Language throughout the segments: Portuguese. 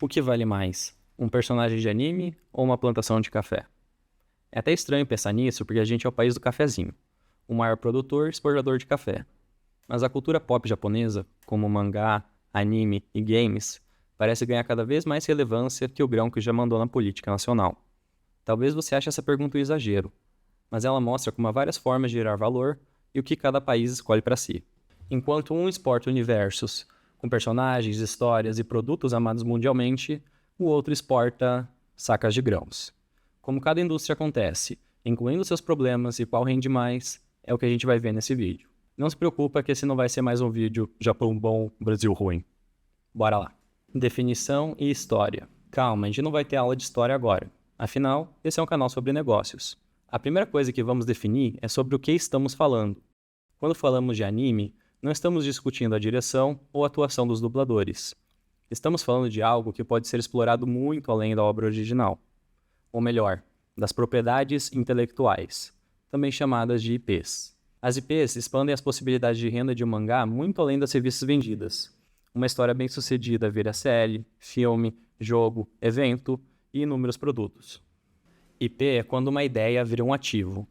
O que vale mais? Um personagem de anime ou uma plantação de café? É até estranho pensar nisso porque a gente é o país do cafezinho, o maior produtor e exportador de café. Mas a cultura pop japonesa, como mangá, anime e games, parece ganhar cada vez mais relevância que o grão que já mandou na política nacional. Talvez você ache essa pergunta um exagero, mas ela mostra como há várias formas de gerar valor e o que cada país escolhe para si. Enquanto um exporta universos com personagens, histórias e produtos amados mundialmente, o outro exporta sacas de grãos. Como cada indústria acontece, incluindo seus problemas e qual rende mais, é o que a gente vai ver nesse vídeo. Não se preocupa que esse não vai ser mais um vídeo Japão bom, Brasil ruim. Bora lá. Definição e história. Calma, a gente não vai ter aula de história agora. Afinal, esse é um canal sobre negócios. A primeira coisa que vamos definir é sobre o que estamos falando. Quando falamos de anime, não estamos discutindo a direção ou a atuação dos dubladores. Estamos falando de algo que pode ser explorado muito além da obra original. Ou melhor, das propriedades intelectuais, também chamadas de IPs. As IPs expandem as possibilidades de renda de um mangá muito além das revistas vendidas. Uma história bem-sucedida vira série, filme, jogo, evento e inúmeros produtos. IP é quando uma ideia vira um ativo.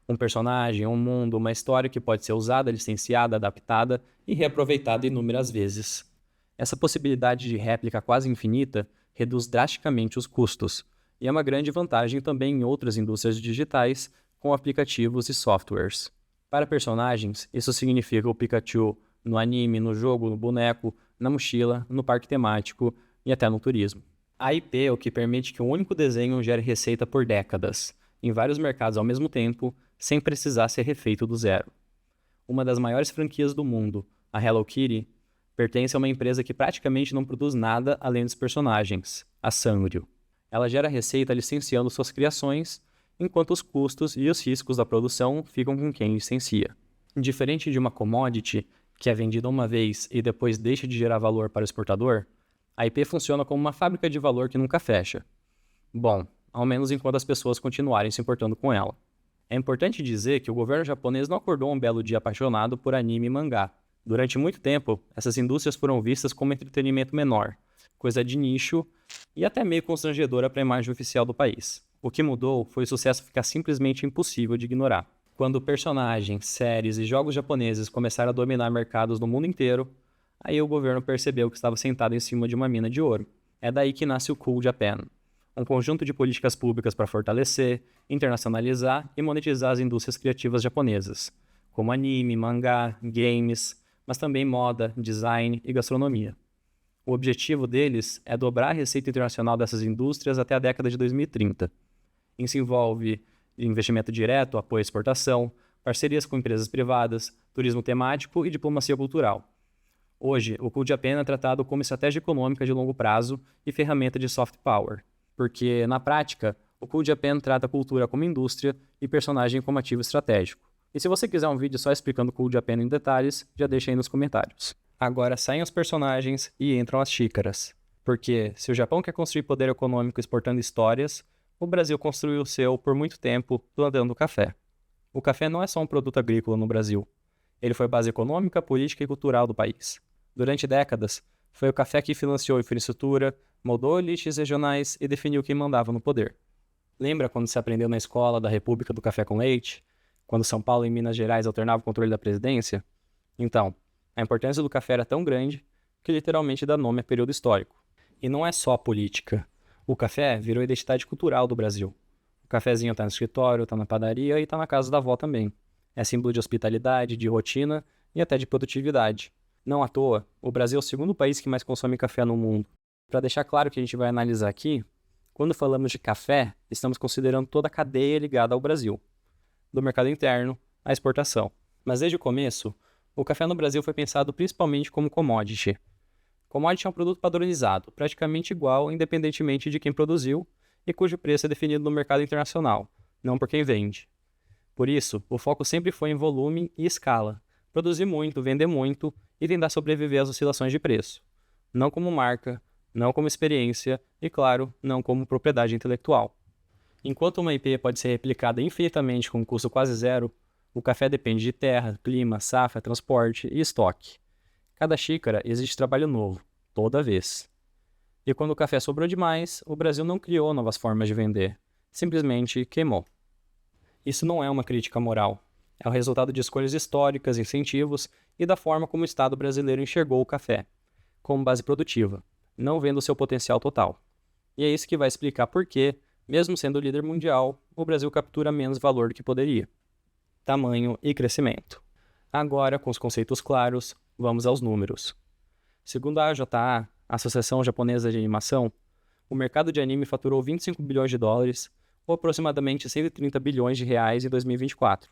Um personagem, um mundo, uma história que pode ser usada, licenciada, adaptada e reaproveitada inúmeras vezes. Essa possibilidade de réplica quase infinita reduz drasticamente os custos, e é uma grande vantagem também em outras indústrias digitais, com aplicativos e softwares. Para personagens, isso significa o Pikachu no anime, no jogo, no boneco, na mochila, no parque temático e até no turismo. A IP é o que permite que um único desenho gere receita por décadas, em vários mercados ao mesmo tempo, sem precisar ser refeito do zero. Uma das maiores franquias do mundo, a Hello Kitty, pertence a uma empresa que praticamente não produz nada além dos personagens, a Sanrio. Ela gera receita licenciando suas criações, enquanto os custos e os riscos da produção ficam com quem licencia. Diferente de uma commodity, que é vendida uma vez e depois deixa de gerar valor para o exportador, a IP funciona como uma fábrica de valor que nunca fecha. Bom, ao menos enquanto as pessoas continuarem se importando com ela. É importante dizer que o governo japonês não acordou um belo dia apaixonado por anime e mangá. Durante muito tempo, essas indústrias foram vistas como entretenimento menor, coisa de nicho e até meio constrangedora para a imagem oficial do país. O que mudou foi o sucesso ficar simplesmente impossível de ignorar. Quando personagens, séries e jogos japoneses começaram a dominar mercados no mundo inteiro, aí o governo percebeu que estava sentado em cima de uma mina de ouro. É daí que nasce o Cool Japan, um conjunto de políticas públicas para fortalecer, internacionalizar e monetizar as indústrias criativas japonesas, como anime, mangá, games, mas também moda, design e gastronomia. O objetivo deles é dobrar a receita internacional dessas indústrias até a década de 2030. Isso envolve investimento direto, apoio à exportação, parcerias com empresas privadas, turismo temático e diplomacia cultural. Hoje, o Cool Japan é tratado como estratégia econômica de longo prazo e ferramenta de soft power, porque, na prática, o Cool Japan trata a cultura como indústria e personagem como ativo estratégico. E se você quiser um vídeo só explicando o Cool Japan em detalhes, já deixa aí nos comentários. Agora saem os personagens e entram as xícaras. Porque, se o Japão quer construir poder econômico exportando histórias, o Brasil construiu o seu por muito tempo plantando café. O café não é só um produto agrícola no Brasil. Ele foi base econômica, política e cultural do país. Durante décadas, foi o café que financiou a infraestrutura, moldou elites regionais e definiu quem mandava no poder. Lembra quando se aprendeu na escola da República do Café com Leite? Quando São Paulo e Minas Gerais alternavam o controle da presidência? Então, a importância do café era tão grande que literalmente dá nome a período histórico. E não é só a política. O café virou identidade cultural do Brasil. O cafezinho tá no escritório, tá na padaria e tá na casa da avó também. É símbolo de hospitalidade, de rotina e até de produtividade. Não à toa, o Brasil é o segundo país que mais consome café no mundo. Para deixar claro o que a gente vai analisar aqui, quando falamos de café, estamos considerando toda a cadeia ligada ao Brasil, do mercado interno à exportação. Mas desde o começo, o café no Brasil foi pensado principalmente como commodity. Commodity é um produto padronizado, praticamente igual independentemente de quem produziu e cujo preço é definido no mercado internacional, não por quem vende. Por isso, o foco sempre foi em volume e escala, produzir muito, vender muito e tentar sobreviver às oscilações de preço. Não como marca, não como experiência e, claro, não como propriedade intelectual. Enquanto uma IP pode ser replicada infinitamente com um custo quase zero, o café depende de terra, clima, safra, transporte e estoque. Cada xícara exige trabalho novo, toda vez. E quando o café sobrou demais, o Brasil não criou novas formas de vender, simplesmente queimou. Isso não é uma crítica moral, é o resultado de escolhas históricas, incentivos e da forma como o Estado brasileiro enxergou o café, como base produtiva, não vendo seu potencial total. E é isso que vai explicar por que, mesmo sendo líder mundial, o Brasil captura menos valor do que poderia. Tamanho e crescimento. Agora, com os conceitos claros, vamos aos números. Segundo a AJA, Associação Japonesa de Animação, o mercado de anime faturou 25 bilhões de dólares, ou aproximadamente 130 bilhões de reais em 2024.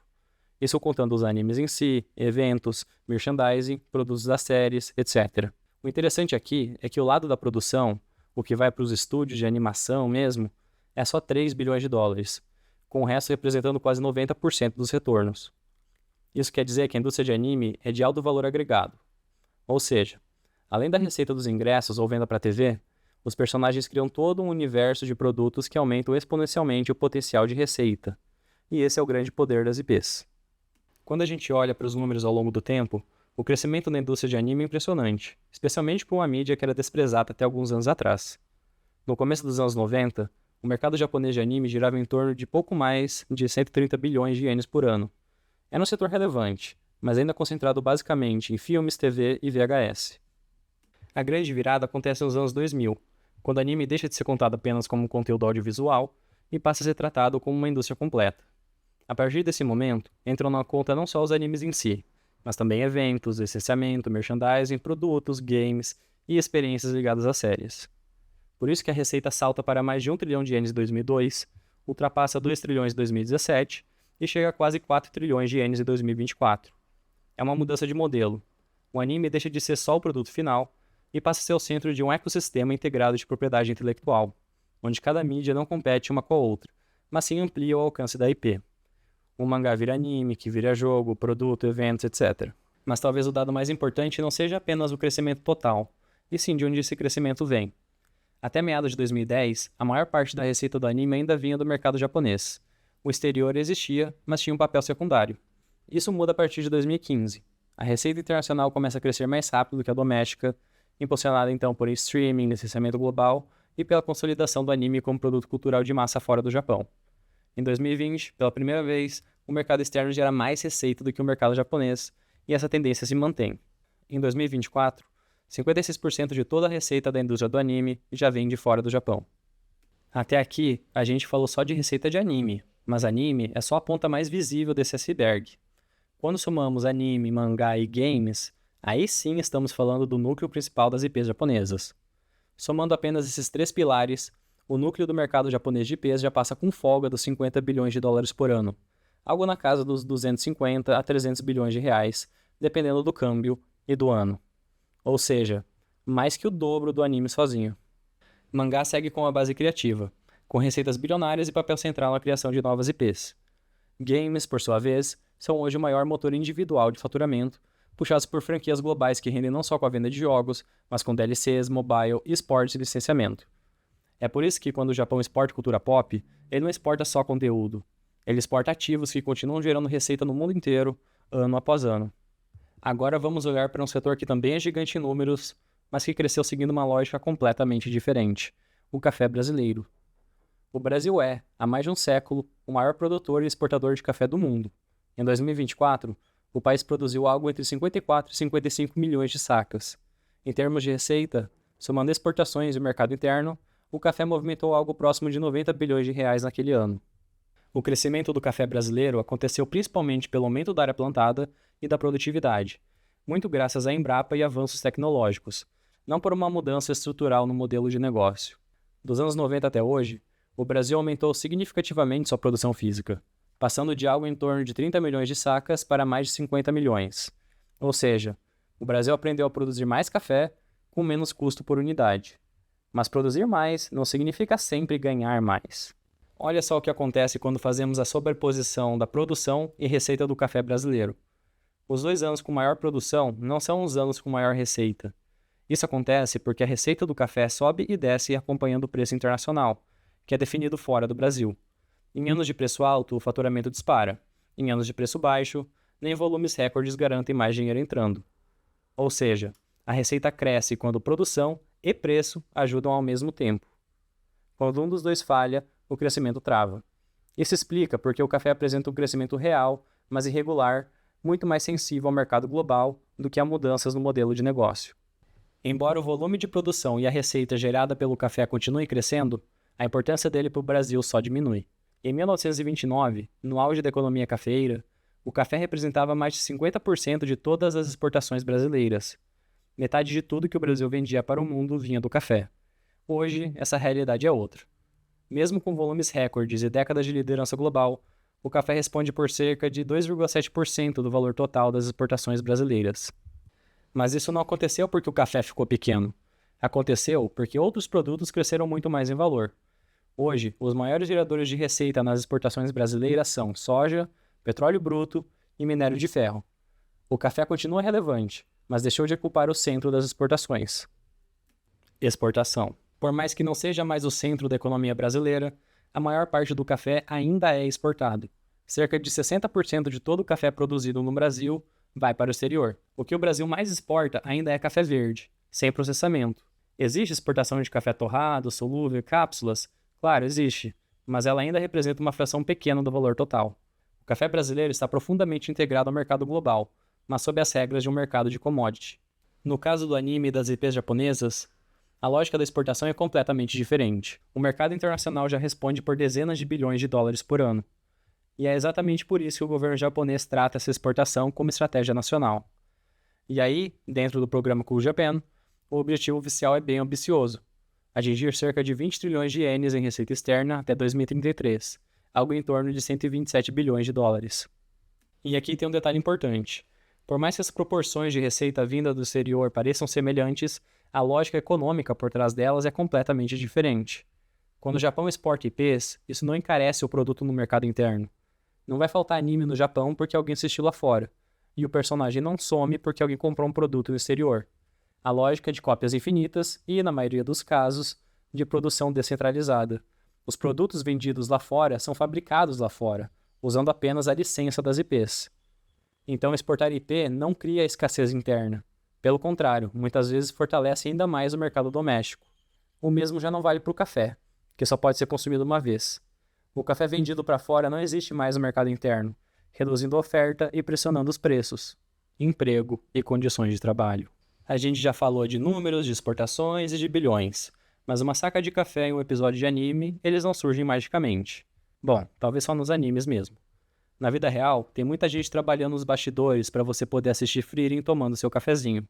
Isso contando os animes em si, eventos, merchandising, produtos das séries, etc. O interessante aqui é que o lado da produção, o que vai para os estúdios de animação mesmo, é só 3 bilhões de dólares, com o resto representando quase 90% dos retornos. Isso quer dizer que a indústria de anime é de alto valor agregado. Ou seja, além da receita dos ingressos ou venda para a TV, os personagens criam todo um universo de produtos que aumentam exponencialmente o potencial de receita. E esse é o grande poder das IPs. Quando a gente olha para os números ao longo do tempo, o crescimento da indústria de anime é impressionante, especialmente para uma mídia que era desprezada até alguns anos atrás. No começo dos anos 90, o mercado japonês de anime girava em torno de pouco mais de 130 bilhões de ienes por ano. Era um setor relevante, mas ainda concentrado basicamente em filmes, TV e VHS. A grande virada acontece nos anos 2000, quando o anime deixa de ser contado apenas como um conteúdo audiovisual e passa a ser tratado como uma indústria completa. A partir desse momento, entram na conta não só os animes em si, mas também eventos, licenciamento, merchandising, produtos, games e experiências ligadas às séries. Por isso que a receita salta para mais de 1 trilhão de ienes em 2002, ultrapassa 2 trilhões em 2017 e chega a quase 4 trilhões de ienes em 2024. É uma mudança de modelo. O anime deixa de ser só o produto final e passa a ser o centro de um ecossistema integrado de propriedade intelectual, onde cada mídia não compete uma com a outra, mas sim amplia o alcance da IP. Um mangá vira anime, que vira jogo, produto, eventos, etc. Mas talvez o dado mais importante não seja apenas o crescimento total, e sim de onde esse crescimento vem. Até meados de 2010, a maior parte da receita do anime ainda vinha do mercado japonês. O exterior existia, mas tinha um papel secundário. Isso muda a partir de 2015. A receita internacional começa a crescer mais rápido que a doméstica, impulsionada então por streaming, licenciamento global e pela consolidação do anime como produto cultural de massa fora do Japão. Em 2020, pela primeira vez, o mercado externo gera mais receita do que o mercado japonês, e essa tendência se mantém. Em 2024, 56% de toda a receita da indústria do anime já vem de fora do Japão. Até aqui, a gente falou só de receita de anime, mas anime é só a ponta mais visível desse iceberg. Quando somamos anime, mangá e games, aí sim estamos falando do núcleo principal das IPs japonesas. Somando apenas esses 3 pilares, o núcleo do mercado japonês de IPs já passa com folga dos 50 bilhões de dólares por ano, algo na casa dos 250 a 300 bilhões de reais, dependendo do câmbio e do ano. Ou seja, mais que o dobro do anime sozinho. Mangá segue com a base criativa, com receitas bilionárias e papel central na criação de novas IPs. Games, por sua vez, são hoje o maior motor individual de faturamento, puxados por franquias globais que rendem não só com a venda de jogos, mas com DLCs, mobile, esportes e licenciamento. É por isso que quando o Japão exporta cultura pop, ele não exporta só conteúdo. Ele exporta ativos que continuam gerando receita no mundo inteiro, ano após ano. Agora vamos olhar para um setor que também é gigante em números, mas que cresceu seguindo uma lógica completamente diferente: o café brasileiro. O Brasil é, há mais de um século, o maior produtor e exportador de café do mundo. Em 2024, o país produziu algo entre 54 e 55 milhões de sacas. Em termos de receita, somando exportações e o mercado interno, o café movimentou algo próximo de 90 bilhões de reais naquele ano. O crescimento do café brasileiro aconteceu principalmente pelo aumento da área plantada e da produtividade, muito graças à Embrapa e avanços tecnológicos, não por uma mudança estrutural no modelo de negócio. Dos anos 90 até hoje, o Brasil aumentou significativamente sua produção física, passando de algo em torno de 30 milhões de sacas para mais de 50 milhões. Ou seja, o Brasil aprendeu a produzir mais café com menos custo por unidade. Mas produzir mais não significa sempre ganhar mais. Olha só o que acontece quando fazemos a sobreposição da produção e receita do café brasileiro. Os 2 anos com maior produção não são os anos com maior receita. Isso acontece porque a receita do café sobe e desce acompanhando o preço internacional, que é definido fora do Brasil. Em anos de preço alto, o faturamento dispara. Em anos de preço baixo, nem volumes recordes garantem mais dinheiro entrando. Ou seja, A receita cresce quando produção e preço ajudam ao mesmo tempo. Quando um dos dois falha, o crescimento trava. Isso explica porque o café apresenta um crescimento real, mas irregular, muito mais sensível ao mercado global do que a mudanças no modelo de negócio. Embora o volume de produção e a receita gerada pelo café continue crescendo, a importância dele para o Brasil só diminui. Em 1929, no auge da economia cafeeira, o café representava mais de 50% de todas as exportações brasileiras. Metade de tudo que o Brasil vendia para o mundo vinha do café. Hoje, essa realidade é outra. Mesmo com volumes recordes e décadas de liderança global, o café responde por cerca de 2,7% do valor total das exportações brasileiras. Mas isso não aconteceu porque o café ficou pequeno. Aconteceu porque outros produtos cresceram muito mais em valor. Hoje, os maiores geradores de receita nas exportações brasileiras são soja, petróleo bruto e minério de ferro. O café continua relevante, mas deixou de ocupar o centro das exportações. Exportação. Por mais que não seja mais o centro da economia brasileira, a maior parte do café ainda é exportado. Cerca de 60% de todo o café produzido no Brasil vai para o exterior. O que o Brasil mais exporta ainda é café verde, sem processamento. Existe exportação de café torrado, solúvel e cápsulas? Claro, existe, mas ela ainda representa uma fração pequena do valor total. O café brasileiro está profundamente integrado ao mercado global, mas sob as regras de um mercado de commodity. No caso do anime e das IPs japonesas, a lógica da exportação é completamente diferente. O mercado internacional já responde por dezenas de bilhões de dólares por ano. E é exatamente por isso que o governo japonês trata essa exportação como estratégia nacional. E aí, dentro do programa Cool Japan, o objetivo oficial é bem ambicioso: atingir cerca de 20 trilhões de ienes em receita externa até 2033, algo em torno de 127 bilhões de dólares. E aqui tem um detalhe importante. Por mais que as proporções de receita vinda do exterior pareçam semelhantes, a lógica econômica por trás delas é completamente diferente. Quando o Japão exporta IPs, isso não encarece o produto no mercado interno. Não vai faltar anime no Japão porque alguém assistiu lá fora, e o personagem não some porque alguém comprou um produto no exterior. A lógica é de cópias infinitas e, na maioria dos casos, de produção descentralizada. Os produtos vendidos lá fora são fabricados lá fora, usando apenas a licença das IPs. Então, exportar IP não cria escassez interna. Pelo contrário, muitas vezes fortalece ainda mais o mercado doméstico. O mesmo já não vale para o café, que só pode ser consumido uma vez. O café vendido para fora não existe mais no mercado interno, reduzindo a oferta e pressionando os preços, emprego e condições de trabalho. A gente já falou de números, de exportações e de bilhões, mas uma saca de café e um episódio de anime, eles não surgem magicamente. Bom, talvez só nos animes mesmo. Na vida real, tem muita gente trabalhando nos bastidores para você poder assistir Frieren tomando seu cafezinho.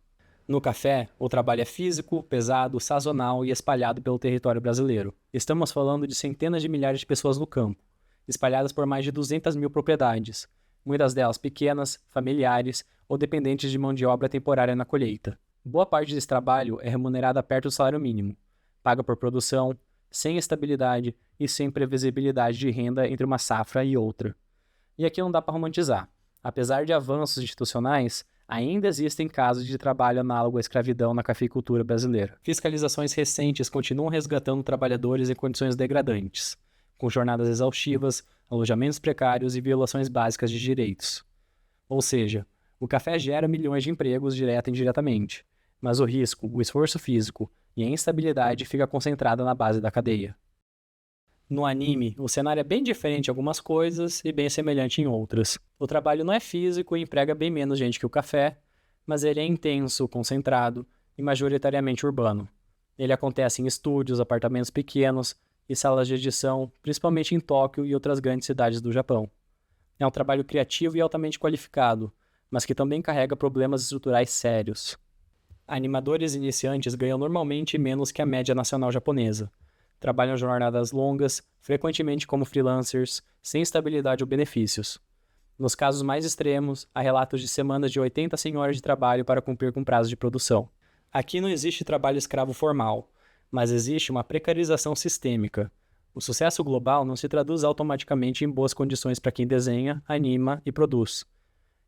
No café, o trabalho é físico, pesado, sazonal e espalhado pelo território brasileiro. Estamos falando de centenas de milhares de pessoas no campo, espalhadas por mais de 200 mil propriedades, muitas delas pequenas, familiares ou dependentes de mão de obra temporária na colheita. Boa parte desse trabalho é remunerada perto do salário mínimo, paga por produção, sem estabilidade e sem previsibilidade de renda entre uma safra e outra. E aqui não dá para romantizar. Apesar de avanços institucionais, ainda existem casos de trabalho análogo à escravidão na cafeicultura brasileira. Fiscalizações recentes continuam resgatando trabalhadores em condições degradantes, com jornadas exaustivas, alojamentos precários e violações básicas de direitos. Ou seja, o café gera milhões de empregos direta e indiretamente, mas o risco, o esforço físico e a instabilidade fica concentrada na base da cadeia. No anime, o cenário é bem diferente em algumas coisas e bem semelhante em outras. O trabalho não é físico e emprega bem menos gente que o café, mas ele é intenso, concentrado e majoritariamente urbano. Ele acontece em estúdios, apartamentos pequenos e salas de edição, principalmente em Tóquio e outras grandes cidades do Japão. É um trabalho criativo e altamente qualificado, mas que também carrega problemas estruturais sérios. Animadores iniciantes ganham normalmente menos que a média nacional japonesa. Trabalham jornadas longas, frequentemente como freelancers, sem estabilidade ou benefícios. Nos casos mais extremos, há relatos de semanas de 80 senhoras de trabalho para cumprir com prazo de produção. Aqui não existe trabalho escravo formal, mas existe uma precarização sistêmica. O sucesso global não se traduz automaticamente em boas condições para quem desenha, anima e produz.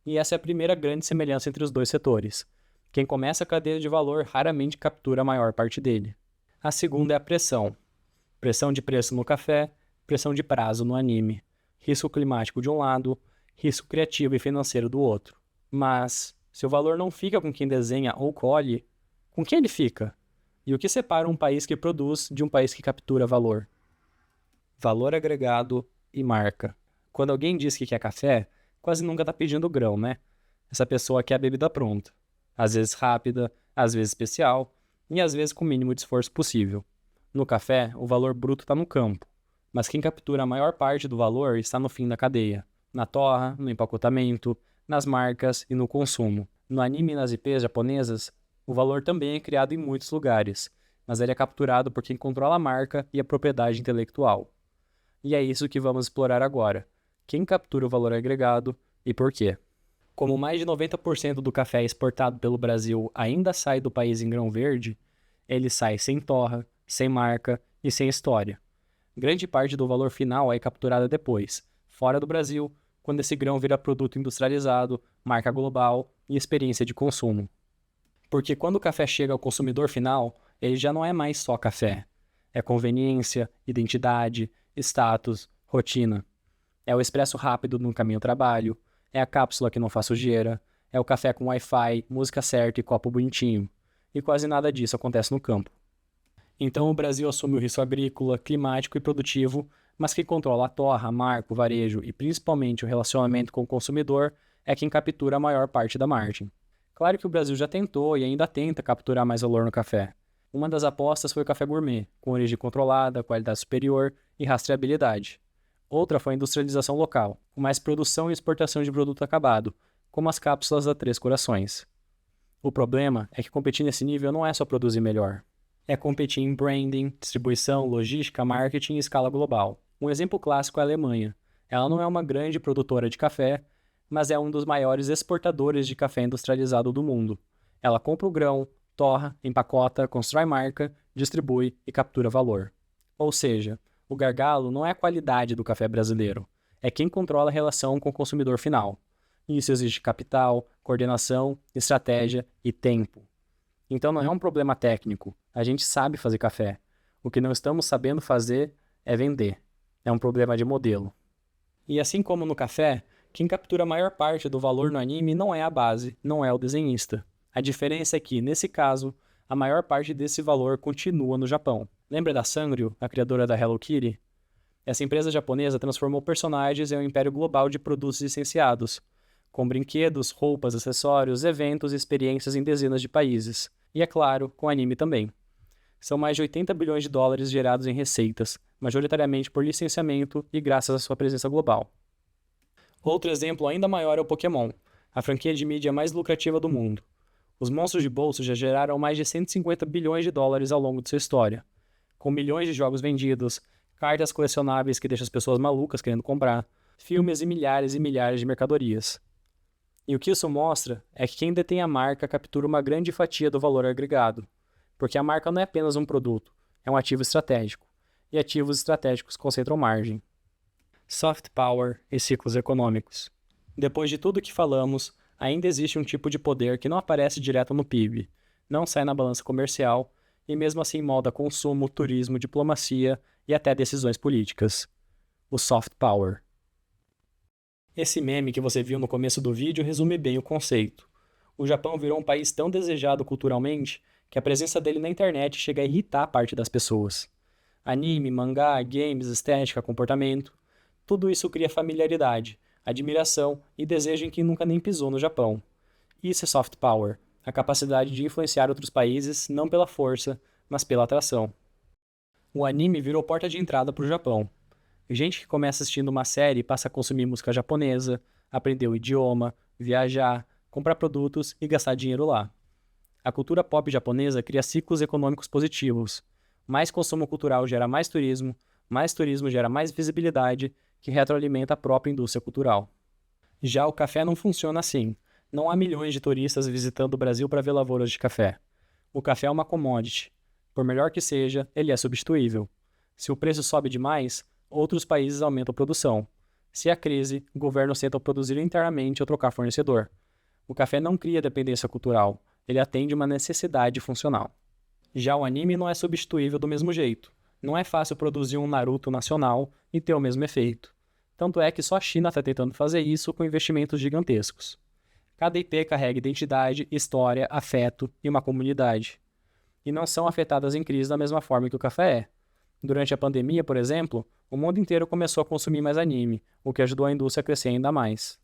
E essa é a primeira grande semelhança entre os dois setores. Quem começa a cadeia de valor raramente captura a maior parte dele. A segunda é a pressão. Pressão de preço no café, pressão de prazo no anime. Risco climático de um lado, risco criativo e financeiro do outro. Mas, se o valor não fica com quem desenha ou colhe, Com quem ele fica? E o que separa um país que produz de um país que captura valor? Valor agregado e marca. Quando alguém diz que quer café, quase nunca está pedindo grão, né? Essa pessoa quer a bebida pronta. Às vezes rápida, às vezes especial e às vezes com o mínimo de esforço possível. No café, o valor bruto está no campo, mas quem captura a maior parte do valor está no fim da cadeia. Na torra, no empacotamento, nas marcas e no consumo. No anime e nas IPs japonesas, o valor também é criado em muitos lugares, mas ele é capturado por quem controla a marca e a propriedade intelectual. E é isso que vamos explorar agora. Quem captura o valor agregado e por quê? Como mais de 90% do café exportado pelo Brasil ainda sai do país em grão verde, ele sai sem torra, sem marca e sem história. Grande parte do valor final é capturada depois, fora do Brasil, quando esse grão vira produto industrializado, marca global e experiência de consumo. Porque quando o café chega ao consumidor final, ele já não é mais só café. É conveniência, identidade, status, rotina. É o expresso rápido no caminho ao trabalho, é a cápsula que não faz sujeira, é o café com Wi-Fi, música certa e copo bonitinho. E quase nada disso acontece no campo. Então o Brasil assume o risco agrícola, climático e produtivo, mas quem controla a torra, marca, o varejo e principalmente o relacionamento com o consumidor é quem captura a maior parte da margem. Claro que o Brasil já tentou e ainda tenta capturar mais valor no café. Uma das apostas foi o café gourmet, com origem controlada, qualidade superior e rastreabilidade. Outra foi a industrialização local, com mais produção e exportação de produto acabado, como as cápsulas da Três Corações. O problema é que competir nesse nível não é só produzir melhor. É competir em branding, distribuição, logística, marketing e escala global. Um exemplo clássico é a Alemanha. Ela não é uma grande produtora de café, mas é um dos maiores exportadores de café industrializado do mundo. Ela compra o grão, torra, empacota, constrói marca, distribui e captura valor. Ou seja, o gargalo não é a qualidade do café brasileiro, é quem controla a relação com o consumidor final. Isso exige capital, coordenação, estratégia e tempo. Então não é um problema técnico, a gente sabe fazer café. O que não estamos sabendo fazer é vender. É um problema de modelo. E assim como no café, quem captura a maior parte do valor no anime não é a base, não é o desenhista. A diferença é que, nesse caso, a maior parte desse valor continua no Japão. Lembra da Sanrio, a criadora da Hello Kitty? Essa empresa japonesa transformou personagens em um império global de produtos licenciados, com brinquedos, roupas, acessórios, eventos e experiências em dezenas de países. E, é claro, com anime também. São mais de 80 bilhões de dólares gerados em receitas, majoritariamente por licenciamento e graças à sua presença global. Outro exemplo ainda maior é o Pokémon, a franquia de mídia mais lucrativa do mundo. Os monstros de bolso já geraram mais de 150 bilhões de dólares ao longo de sua história, com milhões de jogos vendidos, cartas colecionáveis que deixam as pessoas malucas querendo comprar, filmes e milhares de mercadorias. E o que isso mostra é que quem detém a marca captura uma grande fatia do valor agregado, porque a marca não é apenas um produto, é um ativo estratégico, e ativos estratégicos concentram margem. Soft power e ciclos econômicos. Depois de tudo que falamos, ainda existe um tipo de poder que não aparece direto no PIB, não sai na balança comercial e mesmo assim molda consumo, turismo, diplomacia e até decisões políticas. O soft power. Esse meme que você viu no começo do vídeo resume bem o conceito. O Japão virou um país tão desejado culturalmente que a presença dele na internet chega a irritar parte das pessoas. Anime, mangá, games, estética, comportamento, tudo isso cria familiaridade, admiração e desejo em quem nunca nem pisou no Japão. Isso é soft power, a capacidade de influenciar outros países não pela força, mas pela atração. O anime virou porta de entrada para o Japão. Gente que começa assistindo uma série passa a consumir música japonesa, aprender o idioma, viajar, comprar produtos e gastar dinheiro lá. A cultura pop japonesa cria ciclos econômicos positivos. Mais consumo cultural gera mais turismo gera mais visibilidade, que retroalimenta a própria indústria cultural. Já o café não funciona assim. Não há milhões de turistas visitando o Brasil para ver lavouras de café. O café é uma commodity. Por melhor que seja, ele é substituível. Se o preço sobe demais, outros países aumentam a produção. Se há crise, governos tentam produzir internamente ou trocar fornecedor. O café não cria dependência cultural, ele atende uma necessidade funcional. Já o anime não é substituível do mesmo jeito. Não é fácil produzir um Naruto nacional e ter o mesmo efeito. Tanto é que só a China está tentando fazer isso com investimentos gigantescos. Cada IP carrega identidade, história, afeto e uma comunidade. e não são afetadas em crise da mesma forma que o café é. Durante a pandemia, por exemplo, o mundo inteiro começou a consumir mais anime, o que ajudou a indústria a crescer ainda mais.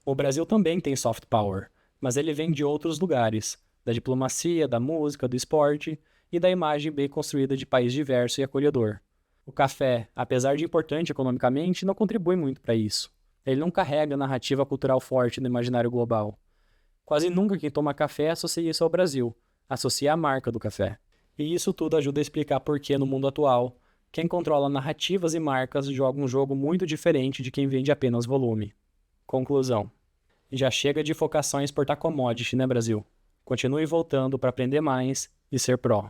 O Brasil também tem soft power, mas ele vem de outros lugares, da diplomacia, da música, do esporte e da imagem bem construída de país diverso e acolhedor. O café, apesar de importante economicamente, não contribui muito para isso. Ele não carrega narrativa cultural forte no imaginário global. Quase nunca quem toma café associa isso ao Brasil, associa a marca do café. E isso tudo ajuda a explicar por que, no mundo atual, quem controla narrativas e marcas joga um jogo muito diferente de quem vende apenas volume. Conclusão. Já chega de focar só em exportar commodity, né, Brasil? Continue voltando para aprender mais e ser pró.